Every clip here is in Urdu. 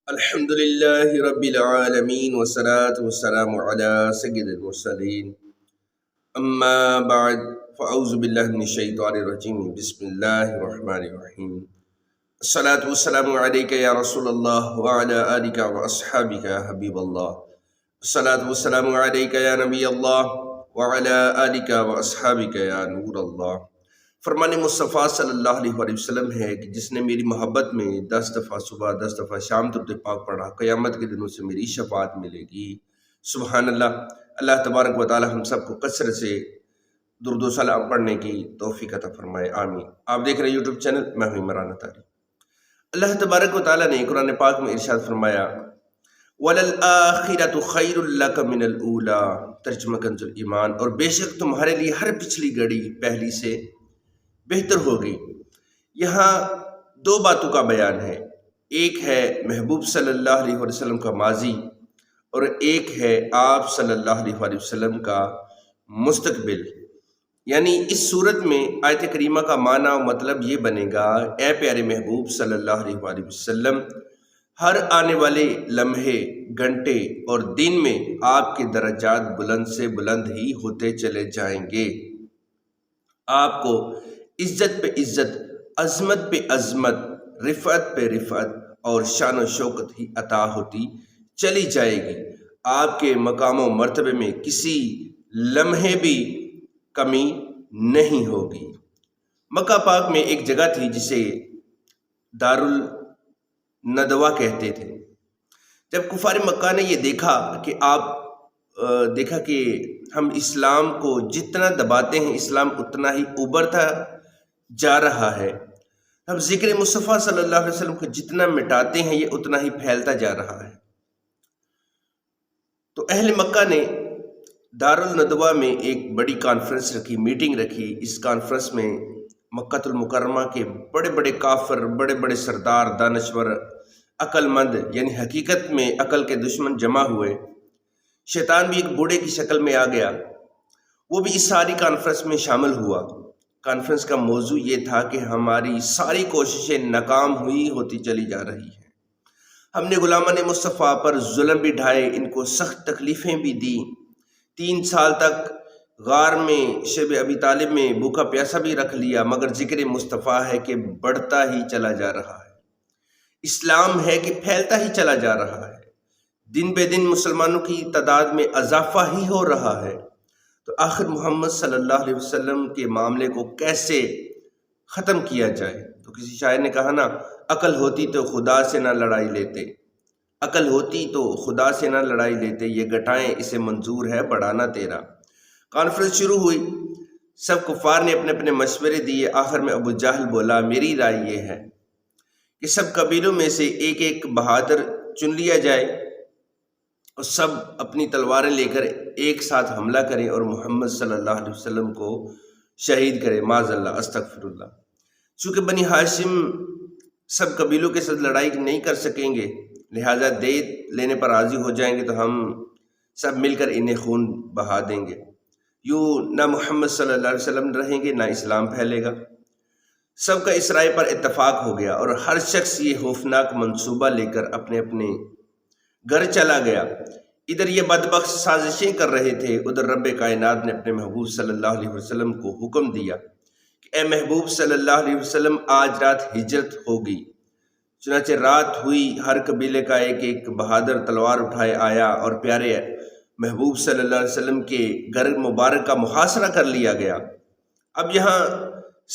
الحمد لله رب العالمين والصلاة والسلام على سيد المرسلين أما بعد فأعوذ بالله من الشيطان الرجيم بسم الله الرحمن الرحيم الصلاة والسلام عليك يا رسول الله وعلى آلك وأصحابك يا حبيب الله الصلاة والسلام عليك يا نبي الله وعلى آلك وأصحابك يا نور الله. فرمان مصطفیٰ صلی اللہ علیہ وآلہ وسلم ہے کہ جس نے میری محبت میں 10 دفعہ صبح 10 دفعہ شام درود پاک پڑھا قیامت کے دنوں سے میری شفاعت ملے گی. سبحان اللہ. اللہ تبارک و تعالی ہم سب کو کثرت سے درود و سلام پڑھنے کی توفیق عطا فرمائے، آمین. آپ دیکھ رہے ہیں یوٹیوب چینل، میں ہوں عمران اطاری. اللہ تبارک و تعالی نے قرآن پاک میں ارشاد فرمایا وَلَلْآخِرَةُ خَيْرٌ لَكَ مِنَ الْأُولَىٰ، ترجمہ کنز ایمان، اور بے شک تمہارے لیے ہر پچھلی گھڑی پہلی سے بہتر ہوگی. یہاں دو باتوں کا بیان ہے، ایک ہے محبوب صلی اللہ علیہ وسلم کا ماضی اور ایک ہے آپ صلی اللہ علیہ وسلم کا مستقبل. یعنی اس صورت میں آیت کریمہ کا معنی و مطلب یہ بنے گا، اے پیارے محبوب صلی اللہ علیہ وسلم، ہر آنے والے لمحے، گھنٹے اور دن میں آپ کے درجات بلند سے بلند ہی ہوتے چلے جائیں گے. آپ کو عزت پہ عزت، عظمت پہ عظمت، رفعت پہ رفعت اور شان و شوکت ہی عطا ہوتی چلی جائے گی. آپ کے مقام و مرتبے میں کسی لمحے بھی کمی نہیں ہوگی. مکہ پاک میں ایک جگہ تھی جسے دارالندوہ کہتے تھے. جب کفار مکہ نے یہ دیکھا کہ ہم اسلام کو جتنا دباتے ہیں اسلام اتنا ہی ابھرتا جا رہا ہے، ہم ذکر مصطفیٰ صلی اللہ علیہ وسلم کو جتنا مٹاتے ہیں یہ اتنا ہی پھیلتا جا رہا ہے، تو اہل مکہ نے دارالندوہ میں ایک بڑی کانفرنس رکھی، میٹنگ رکھی. اس کانفرنس میں مکہ المکرمہ کے بڑے بڑے کافر، بڑے بڑے سردار، دانشور، عقل مند، یعنی حقیقت میں عقل کے دشمن جمع ہوئے. شیطان بھی ایک بوڑھے کی شکل میں آ گیا، وہ بھی اس ساری کانفرنس میں شامل ہوا. کانفرنس کا موضوع یہ تھا کہ ہماری ساری کوششیں ناکام ہوئی ہوتی چلی جا رہی ہیں. ہم نے غلامان مصطفیٰ پر ظلم بھی ڈھائے، ان کو سخت تکلیفیں بھی دی. 3 سال تک غار میں شب ابی طالب میں بھوکا پیاسا بھی رکھ لیا، مگر ذکر مصطفیٰ ہے کہ بڑھتا ہی چلا جا رہا ہے. اسلام ہے کہ پھیلتا ہی چلا جا رہا ہے. دن بے دن مسلمانوں کی تعداد میں اضافہ ہی ہو رہا ہے. تو آخر محمد صلی اللہ علیہ وسلم کے معاملے کو کیسے ختم کیا جائے؟ تو کسی شاعر نے کہا نا، عقل ہوتی تو خدا سے نہ لڑائی لیتے، عقل ہوتی تو خدا سے نہ لڑائی لیتے، یہ گھٹائیں اسے منظور ہے بڑھانا تیرا. کانفرنس شروع ہوئی، سب کفار نے اپنے اپنے مشورے دیے. آخر میں ابو جہل بولا، میری رائے یہ ہے کہ سب قبیلوں میں سے ایک ایک بہادر چن لیا جائے اور سب اپنی تلواریں لے کر ایک ساتھ حملہ کریں اور محمد صلی اللہ علیہ وسلم کو شہید کریں. معاذ اللہ، استغفر اللہ. چونکہ بنی ہاشم سب قبیلوں کے ساتھ لڑائی نہیں کر سکیں گے، لہٰذا دے لینے پر راضی ہو جائیں گے تو ہم سب مل کر انہیں خون بہا دیں گے. یوں نہ محمد صلی اللہ علیہ وسلم رہیں گے نہ اسلام پھیلے گا. سب کا اس رائے پر اتفاق ہو گیا اور ہر شخص یہ خوفناک منصوبہ لے کر اپنے اپنے گھر چلا گیا. ادھر یہ بدبخت سازشیں کر رہے تھے، ادھر رب کائنات نے اپنے محبوب صلی اللہ علیہ وسلم کو حکم دیا کہ اے محبوب صلی اللہ علیہ وسلم، آج رات ہجرت ہوگی. چنانچہ رات ہوئی، ہر قبیلے کا ایک ایک بہادر تلوار اٹھائے آیا اور پیارے محبوب صلی اللہ علیہ وسلم کے گھر مبارک کا محاصرہ کر لیا گیا. اب یہاں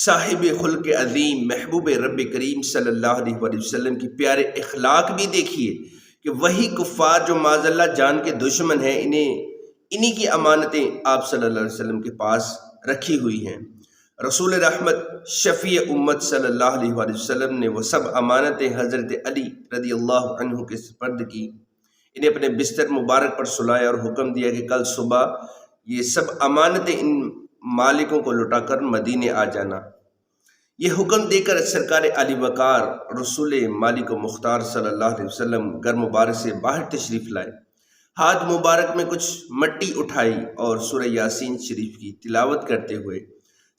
صاحب خلق عظیم محبوب رب کریم صلی اللہ علیہ وسلم کی پیارے اخلاق بھی دیکھیے کہ وہی کفار جو معاذ اللہ جان کے دشمن ہیں، انہی کی امانتیں آپ صلی اللہ علیہ وسلم کے پاس رکھی ہوئی ہیں. رسول رحمت شفیع امت صلی اللہ علیہ وسلم نے وہ سب امانتیں حضرت علی رضی اللہ عنہ کے سپرد کی. انہیں اپنے بستر مبارک پر سلایا اور حکم دیا کہ کل صبح یہ سب امانتیں ان مالکوں کو لٹا کر مدینے آ جانا. یہ حکم دے کر سرکار علی وقار رسول مالک و مختار صلی اللہ علیہ وسلم گھر مبارک سے باہر تشریف لائے. ہاتھ مبارک میں کچھ مٹی اٹھائی اور سورہ یاسین شریف کی تلاوت کرتے ہوئے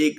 1